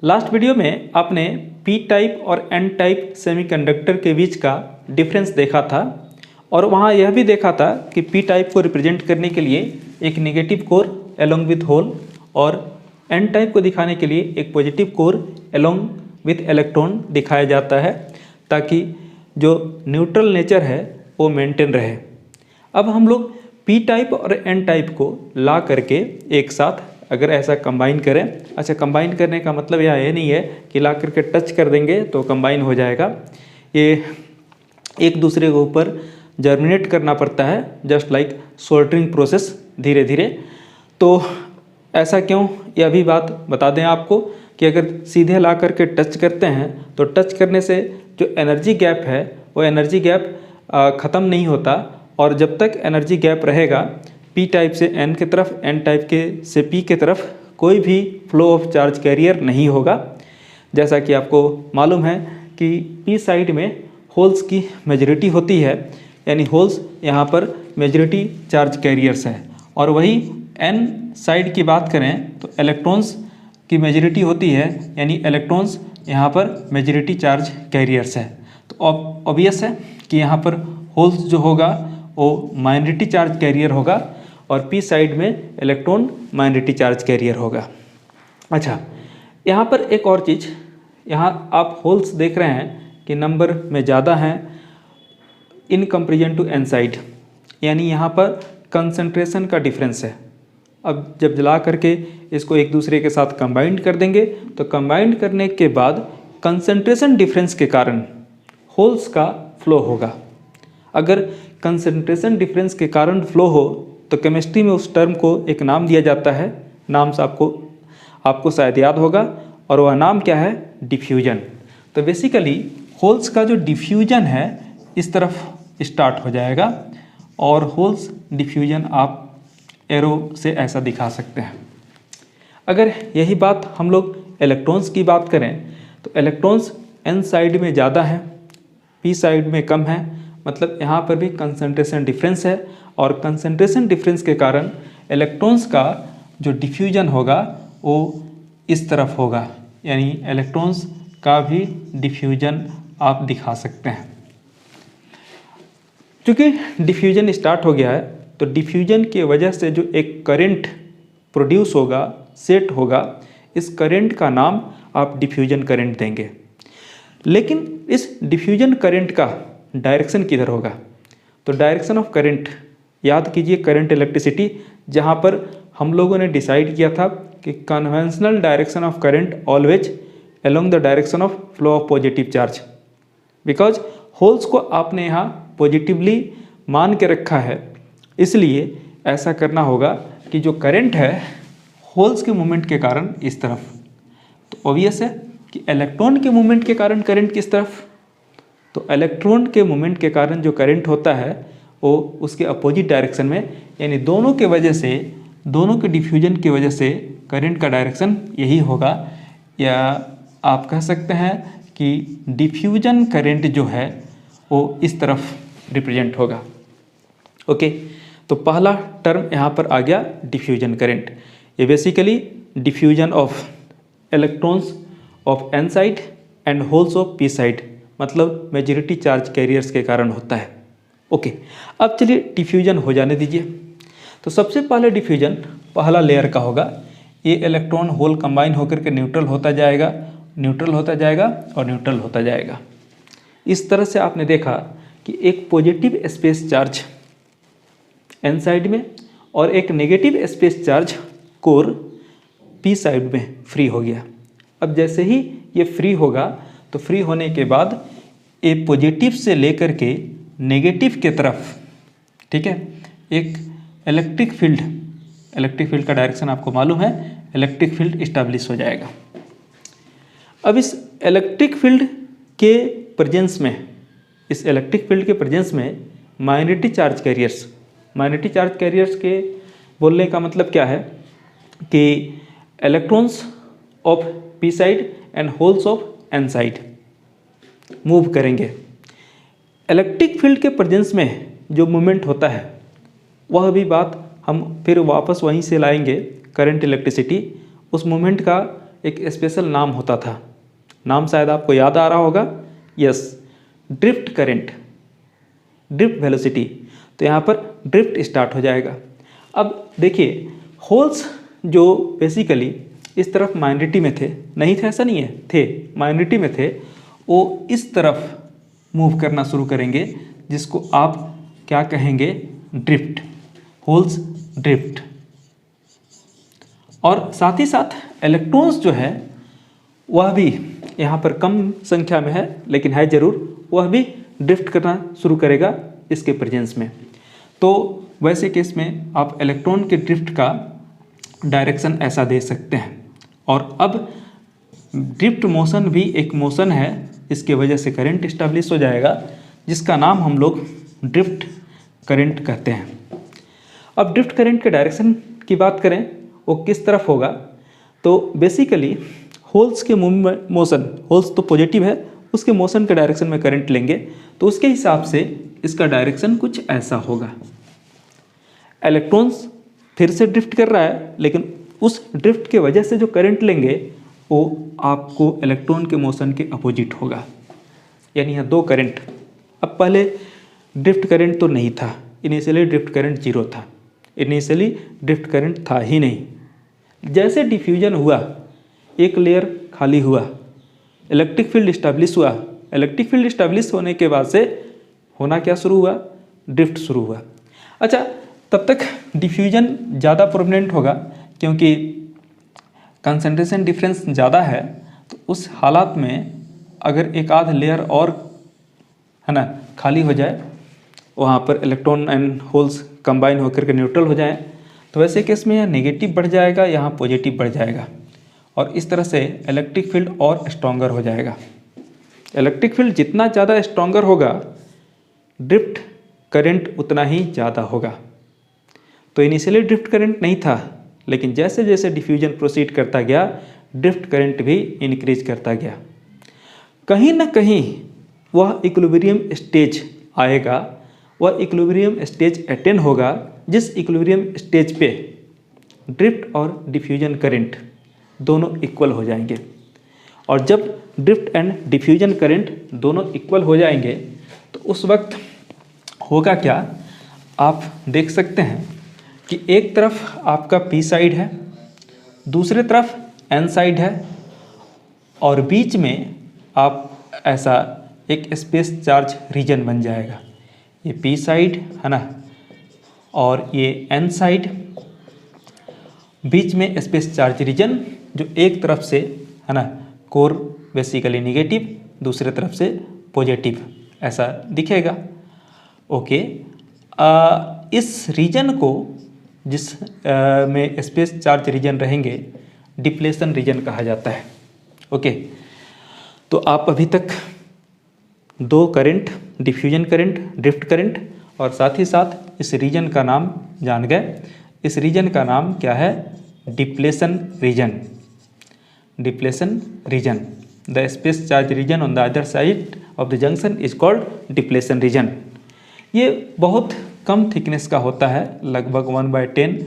Last video में आपने P type और एन टाइप सेमीकंडक्टर के बीच का डिफरेंस देखा था और वहाँ यह भी देखा था कि पी टाइप को रिप्रेजेंट करने के लिए एक negative core along with hole और एन टाइप को दिखाने के लिए एक positive core along with electron दिखाया जाता है ताकि जो न्यूट्रल नेचर है वो मेंटेन रहे। अब हम लोग पी टाइप और एन टाइप को ला करके एक साथ अगर ऐसा कंबाइन करें, अच्छा कंबाइन करने का मतलब यह नहीं है कि ला करके टच कर देंगे तो कंबाइन हो जाएगा, ये एक दूसरे के ऊपर जर्मिनेट करना पड़ता है, जस्ट लाइक सोल्डरिंग प्रोसेस धीरे धीरे। तो ऐसा क्यों, यह भी बात बता दें आपको कि अगर सीधे ला करके टच करते हैं तो टच करने से जो एनर्जी गैप है वो एनर्जी गैप ख़त्म नहीं होता और जब तक एनर्जी गैप रहेगा पी टाइप से एन की तरफ, एन टाइप के से पी की तरफ कोई भी फ्लो ऑफ चार्ज कैरियर नहीं होगा। जैसा कि आपको मालूम है कि पी साइड में होल्स की मेजॉरिटी होती है, यानी होल्स यहाँ पर मेजॉरिटी चार्ज कैरियर्स है, और वही एन साइड की बात करें तो इलेक्ट्रॉन्स की मेजॉरिटी होती है, यानी इलेक्ट्रॉन्स यहाँ पर मेजॉरिटी चार्ज कैरियर्स है। तो ऑब्वियस है कि यहाँ पर होल्स जो होगा वो माइनॉरिटी चार्ज कैरियर होगा और पी साइड में इलेक्ट्रॉन माइनॉरिटी चार्ज कैरियर होगा। अच्छा, यहाँ पर एक और चीज़, यहाँ आप होल्स देख रहे हैं कि नंबर में ज़्यादा हैं in comparison to n side, यानी यहाँ पर कंसंट्रेशन का डिफरेंस है। अब जब जला करके इसको एक दूसरे के साथ कंबाइंड कर देंगे तो कंबाइंड करने के बाद कंसंट्रेशन डिफरेंस के कारण होल्स का फ्लो होगा। अगर कंसंट्रेशन डिफरेंस के कारण फ्लो हो तो केमिस्ट्री में उस टर्म को एक नाम दिया जाता है, नाम से आपको शायद याद होगा, और वह नाम क्या है, डिफ्यूजन। तो बेसिकली होल्स का जो डिफ्यूजन है इस तरफ स्टार्ट हो जाएगा और होल्स डिफ्यूजन आप एरो से ऐसा दिखा सकते हैं। अगर यही बात हम लोग इलेक्ट्रॉन्स की बात करें तो इलेक्ट्रॉन्स एन साइड में ज़्यादा है, पी साइड में कम है, मतलब यहाँ पर भी कंसंट्रेशन डिफरेंस है और कंसंट्रेशन डिफरेंस के कारण इलेक्ट्रॉन्स का जो डिफ्यूजन होगा वो इस तरफ होगा, यानी इलेक्ट्रॉन्स का भी डिफ्यूजन आप दिखा सकते हैं। क्योंकि डिफ्यूजन स्टार्ट हो गया है तो डिफ्यूजन की वजह से जो एक करंट प्रोड्यूस होगा, सेट होगा, इस करंट का नाम आप डिफ्यूजन करंट देंगे। लेकिन इस डिफ्यूजन करंट का डायरेक्शन किधर होगा, तो डायरेक्शन ऑफ करंट याद कीजिए, करंट इलेक्ट्रिसिटी, जहाँ पर हम लोगों ने डिसाइड किया था कि conventional direction of current always along the direction of flow of positive charge. Because holes को आपने यहाँ पॉजिटिवली मान के रखा है, इसलिए ऐसा करना होगा कि जो करंट है होल्स के मूवमेंट के कारण इस तरफ, तो ऑब्वियस है कि इलेक्ट्रॉन के मूवमेंट के कारण करंट किस तरफ, तो इलेक्ट्रॉन के मूवमेंट के कारण जो करंट होता है वो उसके अपोजिट डायरेक्शन में, यानी दोनों के वजह से, दोनों के डिफ्यूजन की वजह से करंट का डायरेक्शन यही होगा, या आप कह सकते हैं कि डिफ्यूजन करंट जो है वो इस तरफ रिप्रेजेंट होगा। ओके, तो पहला टर्म यहाँ पर आ गया डिफ्यूजन करंट। ये basically diffusion of electrons of n side and holes of p side, मतलब मेजॉरिटी चार्ज कैरियर्स के कारण होता है। ओके, अब चलिए डिफ्यूजन हो जाने दीजिए। तो सबसे पहले डिफ्यूजन पहला लेयर का होगा, ये इलेक्ट्रॉन होल कंबाइन होकर के न्यूट्रल होता जाएगा, न्यूट्रल होता जाएगा और न्यूट्रल होता जाएगा। इस तरह से आपने देखा कि एक positive space charge n side में और एक negative space charge core p side में फ्री हो गया। अब जैसे ही ये फ्री होगा तो फ्री होने के बाद ये पॉजिटिव से लेकर के नेगेटिव के तरफ, ठीक है, एक इलेक्ट्रिक फील्ड का डायरेक्शन आपको मालूम है, इलेक्ट्रिक फील्ड इस्टेब्लिश हो जाएगा। अब इस इलेक्ट्रिक फील्ड के प्रेजेंस में, इस इलेक्ट्रिक फील्ड के प्रेजेंस में माइनॉरिटी चार्ज कैरियर्स के बोलने का मतलब क्या है कि electrons of p side and holes of n side move करेंगे। इलेक्ट्रिक फील्ड के प्रेजेंस में जो मूवमेंट होता है वह भी बात हम फिर वापस वहीं से लाएंगे, करंट इलेक्ट्रिसिटी, उस मूवमेंट का एक स्पेशल नाम होता था, नाम शायद आपको याद आ रहा होगा, yes, drift current, drift velocity. तो यहाँ पर ड्रिफ्ट स्टार्ट हो जाएगा। अब देखिए होल्स जो बेसिकली इस तरफ माइनॉरिटी में थे, नहीं थे ऐसा नहीं है, थे माइनॉरिटी में थे, वो इस तरफ मूव करना शुरू करेंगे जिसको आप क्या कहेंगे, ड्रिफ्ट, होल्स ड्रिफ्ट। और साथ ही साथ इलेक्ट्रॉन्स जो है वह भी यहाँ पर कम संख्या में है लेकिन है ज़रूर, वह भी ड्रिफ्ट करना शुरू करेगा इसके प्रेजेंस में। तो वैसे केस में आप इलेक्ट्रॉन के ड्रिफ्ट का डायरेक्शन ऐसा दे सकते हैं। और अब ड्रिफ्ट मोशन भी एक मोशन है, इसके वजह से करंट इस्टेब्लिश हो जाएगा जिसका नाम हम लोग ड्रिफ्ट करंट कहते हैं। अब ड्रिफ्ट करंट के डायरेक्शन की बात करें वो किस तरफ होगा, तो बेसिकली होल्स के मोशन, होल्स तो पॉजिटिव है, उसके मोशन के डायरेक्शन में करंट लेंगे तो उसके हिसाब से इसका डायरेक्शन कुछ ऐसा होगा। इलेक्ट्रॉन्स फिर से ड्रिफ्ट कर रहा है लेकिन उस ड्रिफ्ट के वजह से जो करंट लेंगे वो आपको इलेक्ट्रॉन के मोशन के अपोजिट होगा, यानी यहाँ दो करंट। अब पहले ड्रिफ्ट करंट तो नहीं था, इनिशियली ड्रिफ्ट करंट 0 था, इनिशियली ड्रिफ्ट करंट था ही नहीं। जैसे डिफ्यूजन हुआ, एक लेयर खाली हुआ, इलेक्ट्रिक फील्ड इस्टेब्लिश हुआ, इलेक्ट्रिक फील्ड इस्टेब्लिश होने के बाद से होना क्या शुरू हुआ, ड्रिफ्ट शुरू हुआ। अच्छा, तब तक डिफ्यूजन ज़्यादा प्रोमिनेंट होगा क्योंकि कंसंट्रेशन डिफरेंस ज़्यादा है, तो उस हालात में अगर एक आध लेयर और है ना खाली हो जाए, वहाँ पर इलेक्ट्रॉन एंड होल्स कंबाइन होकर के न्यूट्रल हो जाए, तो वैसे केस में यहाँ नेगेटिव बढ़ जाएगा, यहाँ पॉजिटिव बढ़ जाएगा और इस तरह से इलेक्ट्रिक फील्ड और स्ट्रॉन्गर हो जाएगा। इलेक्ट्रिक फील्ड जितना ज़्यादा स्ट्रॉन्गर होगा, ड्रिफ्ट करंट उतना ही ज़्यादा होगा। तो इनिशियली ड्रिफ्ट करंट नहीं था लेकिन जैसे जैसे डिफ्यूजन प्रोसीड करता गया, ड्रिफ्ट करंट भी इंक्रीज करता गया। कहीं ना कहीं वह इक्विलिब्रियम स्टेज आएगा, वह इक्विलिब्रियम स्टेज अटेन होगा जिस इक्विलिब्रियम स्टेज पे ड्रिफ्ट और डिफ्यूजन करंट दोनों इक्वल हो जाएंगे। और जब ड्रिफ्ट एंड डिफ्यूजन करंट दोनों इक्वल हो जाएंगे तो उस वक्त होगा क्या, आप देख सकते हैं कि एक तरफ आपका पी साइड है, दूसरे तरफ एन साइड है और बीच में आप ऐसा एक स्पेस चार्ज रीजन बन जाएगा। ये पी साइड है ना और ये एन साइड, बीच में स्पेस चार्ज रीजन जो एक तरफ से है ना कोर बेसिकली नेगेटिव, दूसरे तरफ से पॉजिटिव ऐसा दिखेगा। ओके, इस रीजन को जिस में स्पेस चार्ज रीजन रहेंगे डिप्लेशन रीजन कहा जाता है। ओके, तो आप अभी तक दो current, diffusion current, drift current और साथ ही साथ इस रीजन का नाम जान गए। इस रीजन का नाम क्या है, depletion region. Depletion region, the space charge region on the other side of the junction is called depletion region. ये बहुत कम थिकनेस का होता है, लगभग 1/10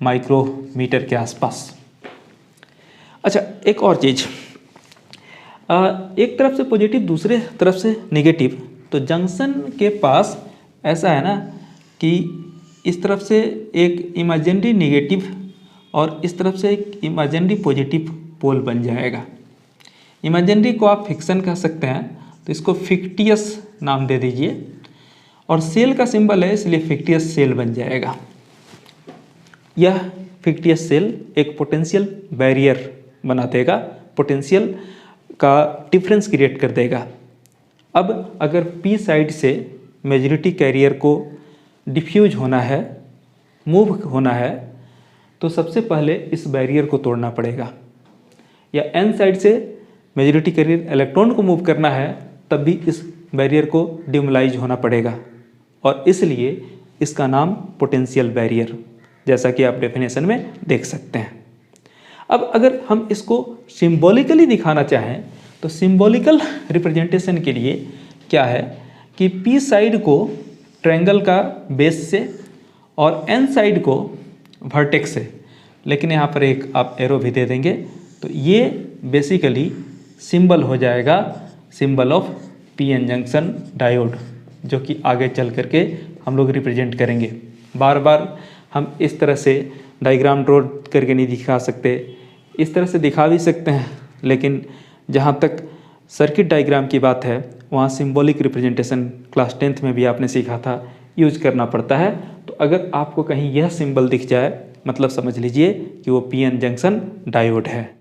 माइक्रोमीटर के आसपास। अच्छा, एक और चीज़, एक तरफ से पॉजिटिव दूसरे तरफ से नेगेटिव, तो जंक्शन के पास ऐसा है ना कि इस तरफ से एक इमेजिनरी नेगेटिव और इस तरफ से एक इमेजिनरी पॉजिटिव पोल बन जाएगा। इमेजिनरी को आप फिक्शन कह सकते हैं, तो इसको फिक्टियस नाम दे दीजिए और सेल का सिंबल है इसलिए फिक्टियस सेल बन जाएगा। यह फिक्टियस सेल एक पोटेंशियल बैरियर बना देगा, पोटेंशियल का डिफरेंस क्रिएट कर देगा। अब अगर पी साइड से मेजॉरिटी कैरियर को डिफ्यूज होना है, मूव होना है, तो सबसे पहले इस बैरियर को तोड़ना पड़ेगा। या एन साइड से मेजॉरिटी कैरियर इलेक्ट्रॉन को मूव करना है, तब भी इस बैरियर को डिमोलाइज होना पड़ेगा और इसलिए इसका नाम पोटेंशियल बैरियर, जैसा कि आप डेफिनेशन में देख सकते हैं। अब अगर हम इसको सिंबॉलिकली दिखाना चाहें तो सिंबॉलिकल रिप्रेजेंटेशन के लिए क्या है कि पी साइड को ट्रायंगल का बेस से और एन साइड को वर्टेक्स से, लेकिन यहाँ पर एक आप एरो भी दे देंगे, तो ये बेसिकली सिंबल हो जाएगा symbol of PN junction diode, जो कि आगे चल करके हम लोग रिप्रेजेंट करेंगे। बार बार हम इस तरह से डायग्राम ड्रॉ करके नहीं दिखा सकते, इस तरह से दिखा भी सकते हैं, लेकिन जहाँ तक सर्किट डायग्राम की बात है वहाँ सिंबॉलिक रिप्रेजेंटेशन क्लास 10th में भी आपने सीखा था, यूज करना पड़ता है। तो अगर आपको कहीं यह सिंबल दिख जाए मतलब समझ लीजिए कि वो पीएन जंक्शन डायोड है।